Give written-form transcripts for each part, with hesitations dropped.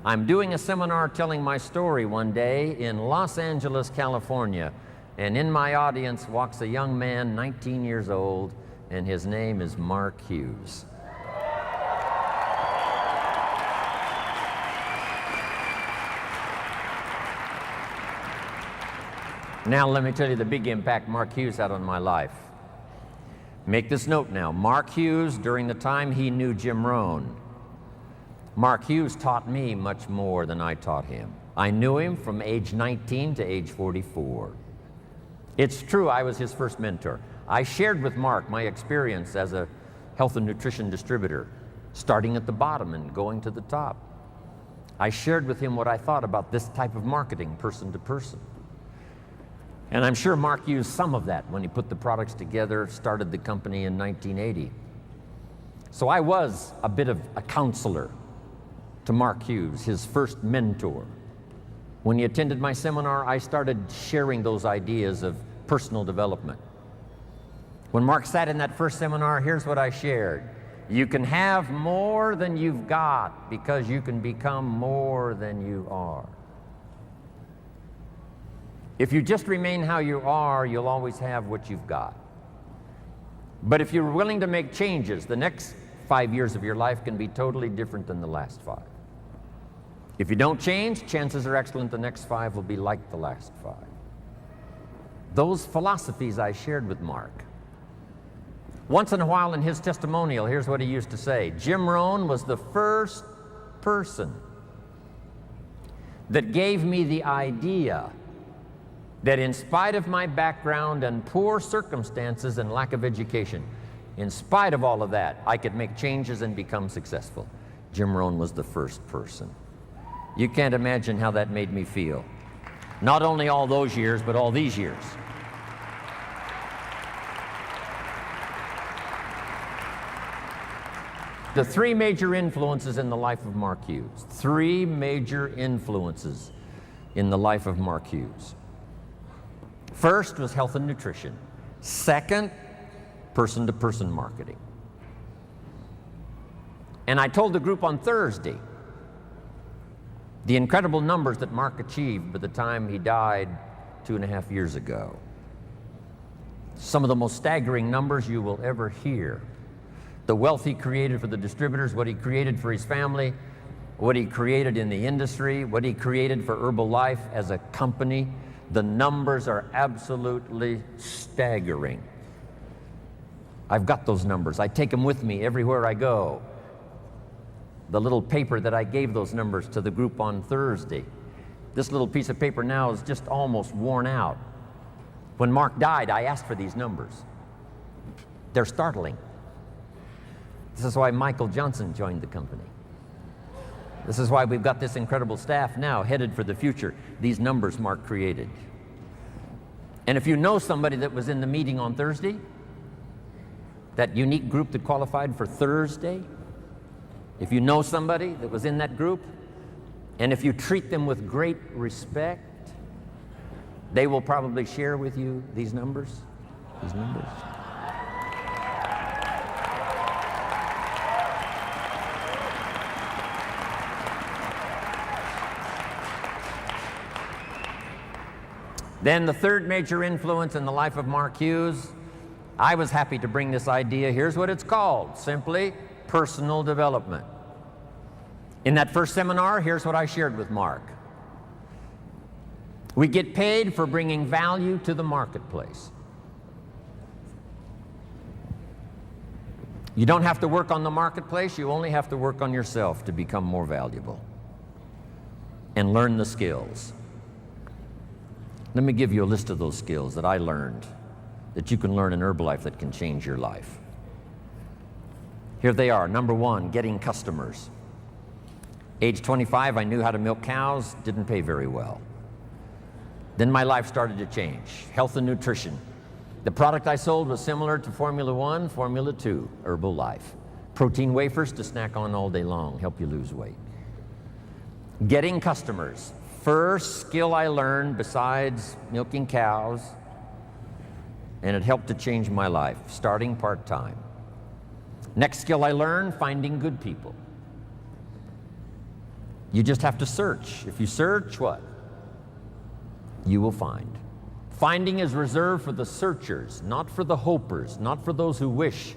I'm doing a seminar telling my story one day in Los Angeles, California, and in my audience walks a young man, 19 years old, and his name is Mark Hughes. Now let me tell you the big impact Mark Hughes had on my life. Make this note now. Mark Hughes, during the time he knew Jim Rohn, Mark Hughes taught me much more than I taught him. I knew him from age 19 to age 44. It's true, I was his first mentor. I shared with Mark my experience as a health and nutrition distributor, starting at the bottom and going to the top. I shared with him what I thought about this type of marketing, person to person. And I'm sure Mark used some of that when he put the products together, started the company in 1980. So I was a bit of a counselor to Mark Hughes, his first mentor. When he attended my seminar, I started sharing those ideas of personal development. When Mark sat in that first seminar, here's what I shared. You can have more than you've got because you can become more than you are. If you just remain how you are, you'll always have what you've got. But if you're willing to make changes, the next 5 years of your life can be totally different than the last 5. If you don't change, chances are excellent the next 5 will be like the last 5. Those philosophies I shared with Mark. Once in a while in his testimonial, here's what he used to say. Jim Rohn was the first person that gave me the idea that in spite of my background and poor circumstances and lack of education, in spite of all of that, I could make changes and become successful. Jim Rohn was the first person. You can't imagine how that made me feel. Not only all those years, but all these years. The 3 major influences in the life of Mark Hughes. 3 major influences in the life of Mark Hughes. First was health and nutrition. Second, person-to-person marketing. And I told the group on Thursday the incredible numbers that Mark achieved by the time he died 2.5 years ago. Some of the most staggering numbers you will ever hear. The wealth he created for the distributors, what he created for his family, what he created in the industry, what he created for Herbalife as a company. The numbers are absolutely staggering. I've got those numbers. I take them with me everywhere I go. The little paper that I gave those numbers to the group on Thursday. This little piece of paper now is just almost worn out. When Mark died, I asked for these numbers. They're startling. This is why Michael Johnson joined the company. This is why we've got this incredible staff now headed for the future. These numbers Mark created. And if you know somebody that was in the meeting on Thursday, that unique group that qualified for Thursday, if you know somebody that was in that group, and if you treat them with great respect, they will probably share with you these numbers. These numbers. Then the third major influence in the life of Mark Hughes, I was happy to bring this idea. Here's what it's called, simply personal development. In that first seminar, here's what I shared with Mark. We get paid for bringing value to the marketplace. You don't have to work on the marketplace, you only have to work on yourself to become more valuable and learn the skills. Let me give you a list of those skills that I learned that you can learn in Herbalife that can change your life. Here they are. Number 1, getting customers. Age 25, I knew how to milk cows, didn't pay very well. Then my life started to change. Health and nutrition. The product I sold was similar to Formula 1, Formula 2, Herbalife. Protein wafers to snack on all day long, help you lose weight. Getting customers. First skill I learned besides milking cows, and it helped to change my life, starting part-time. Next skill I learned, finding good people. You just have to search. If you search, what? You will find. Finding is reserved for the searchers, not for the hopers, not for those who wish,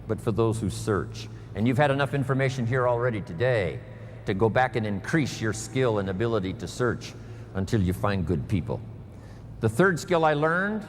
but for those who search. And you've had enough information here already today to go back and increase your skill and ability to search until you find good people. The third skill I learned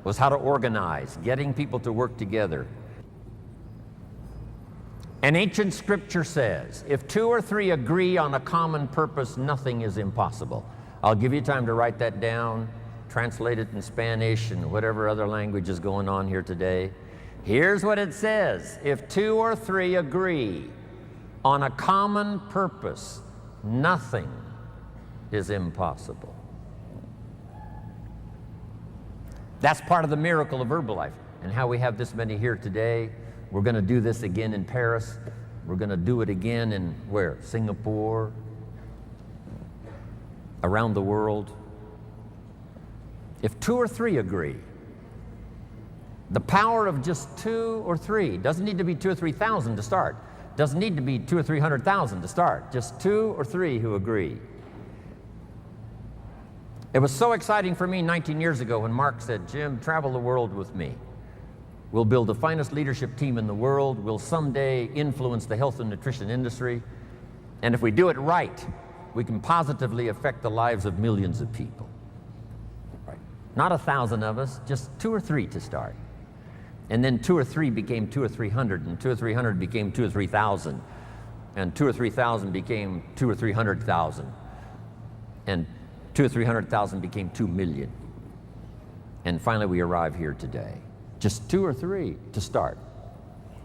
was how to organize, getting people to work together. An ancient scripture says, if 2 or 3 agree on a common purpose, nothing is impossible. I'll give you time to write that down, translate it in Spanish and whatever other language is going on here today. Here's what it says. If 2 or 3 agree on a common purpose, nothing is impossible. That's part of the miracle of Herbalife and how we have this many here today. We're going to do this again in Paris. We're going to do it again in where? Singapore, around the world. If 2 or 3 agree, the power of just 2 or 3, doesn't need to be 2 or 3,000 to start. Doesn't need to be 200,000 or 300,000 to start. Just 2 or 3 who agree. It was so exciting for me 19 years ago when Mark said, Jim, travel the world with me. We'll build the finest leadership team in the world. We'll someday influence the health and nutrition industry. And if we do it right, we can positively affect the lives of millions of people. Right. Not 1,000 of us, just 2 or 3 to start. And then 2 or 3 became 200 or 300, and 200 or 300 became 2,000 or 3,000, and 2,000 or 3,000 became 200,000 or 300,000, and 200,000 or 300,000 became 2 million. And finally we arrive here today. Just 2 or 3 to start.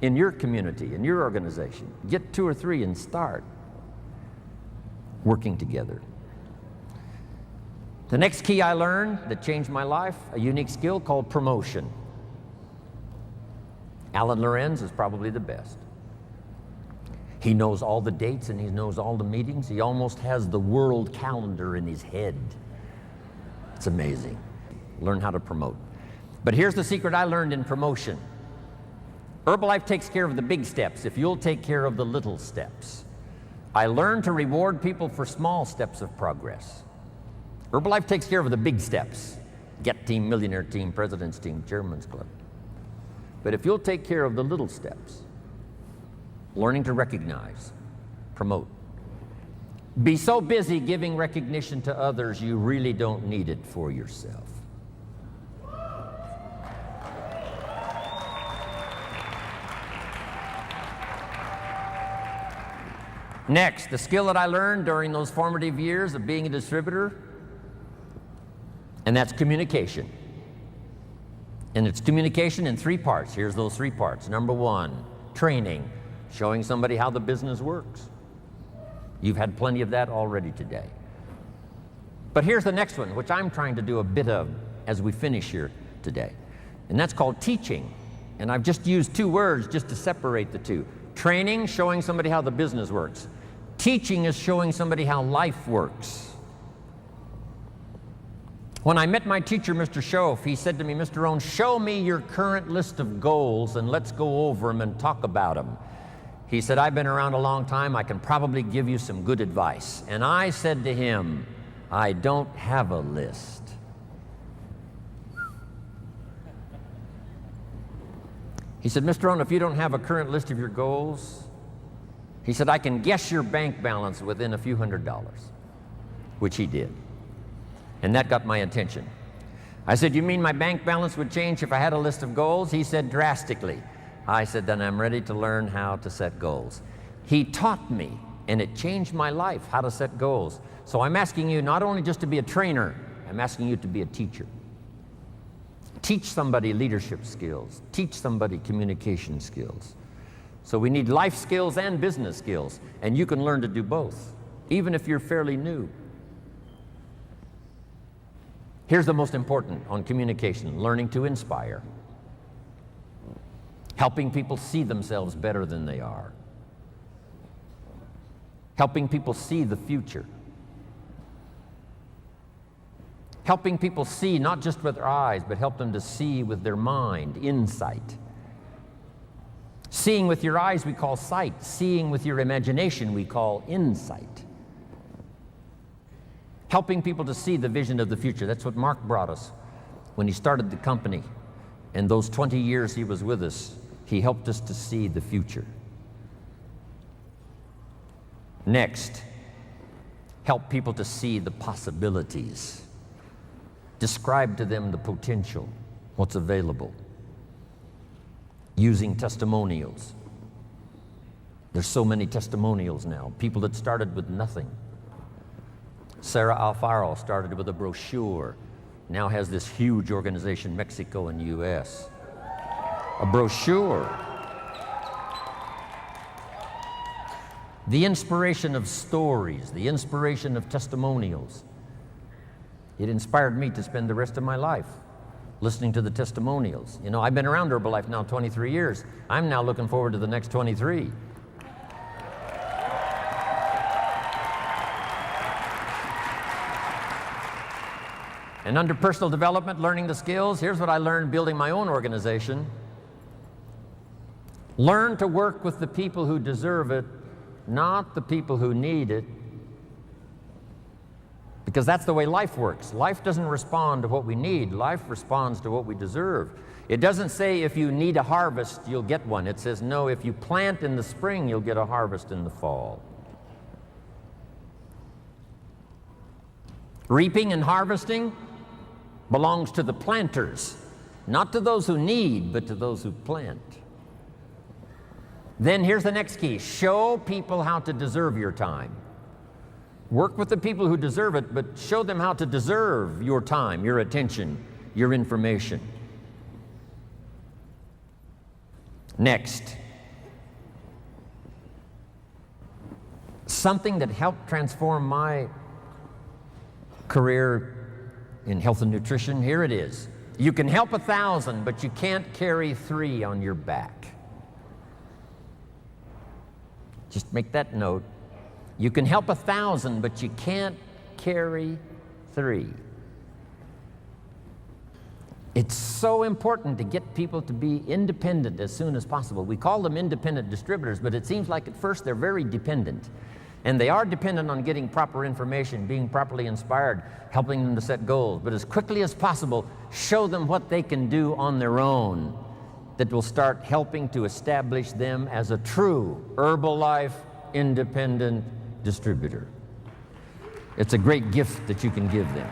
In your community, in your organization, get 2 or 3 and start working together. The next key I learned that changed my life, a unique skill called promotion. Alan Lorenz is probably the best. He knows all the dates and he knows all the meetings. He almost has the world calendar in his head. It's amazing. Learn how to promote. But here's the secret I learned in promotion. Herbalife takes care of the big steps if you'll take care of the little steps. I learned to reward people for small steps of progress. Herbalife takes care of the big steps. Get team, millionaire team, president's team, chairman's club. But if you'll take care of the little steps, learning to recognize, promote. Be so busy giving recognition to others, you really don't need it for yourself. Next, the skill that I learned during those formative years of being a distributor, and that's communication. And it's communication in 3 parts. Here's those 3 parts. Number 1, training, showing somebody how the business works. You've had plenty of that already today. But here's the next one, which I'm trying to do a bit of as we finish here today. And that's called teaching. And I've just used 2 words just to separate the 2. Training, showing somebody how the business works. Teaching is showing somebody how life works. When I met my teacher, Mr. Schoaf, he said to me, Mr. ROHN, show me your current list of goals and let's go over them and talk about them. He said, I've been around a long time, I can probably give you some good advice. And I said to him, I don't have a list. He said, Mr. ROHN, if you don't have a current list of your goals, he said, I can guess your bank balance within a few $100s, which he did. And that got my attention. I said, you mean my bank balance would change if I had a list of goals? He said, drastically. I said, then I'm ready to learn how to set goals. He taught me, and it changed my life, how to set goals. So I'm asking you not only just to be a trainer, I'm asking you to be a teacher. Teach somebody leadership skills. Teach somebody communication skills. So we need life skills and business skills, and you can learn to do both, even if you're fairly new. Here's the most important on communication, learning to inspire. Helping people see themselves better than they are. Helping people see the future. Helping people see not just with their eyes, but help them to see with their mind, insight. Seeing with your eyes we call sight. Seeing with your imagination we call insight. helping people to see the vision of the future. That's what Mark brought us when he started the company. And those 20 years he was with us, he helped us to see the future. Next, help people to see the possibilities. Describe to them the potential, what's available. Using testimonials. There's so many testimonials now. People that started with nothing. Sarah Alfaro started with a brochure. Now has this huge organization, Mexico and US. A brochure. The inspiration of stories, the inspiration of testimonials. It inspired me to spend the rest of my life listening to the testimonials. You know, I've been around Herbalife now 23 years. I'm now looking forward to the next 23. And under personal development, learning the skills, here's what I learned building my own organization. Learn to work with the people who deserve it, not the people who need it. Because that's the way life works. Life doesn't respond to what we need. Life responds to what we deserve. It doesn't say if you need a harvest, you'll get one. It says, no, if you plant in the spring, you'll get a harvest in the fall. Reaping and harvesting belongs to the planters, not to those who need, but to those who plant. Then here's the next key. Show people how to deserve your time. Work with the people who deserve it, but show them how to deserve your time, your attention, your information. Next, something that helped transform my career in health and nutrition, here it is. You can help 1,000, but you can't carry 3 on your back. Just make that note. You can help 1,000, but you can't carry 3. It's so important to get people to be independent as soon as possible. We call them independent distributors, but it seems like at first they're very dependent. And they are dependent on getting proper information, being properly inspired, helping them to set goals. But as quickly as possible, show them what they can do on their own that will start helping to establish them as a true Herbalife independent distributor. It's a great gift that you can give them.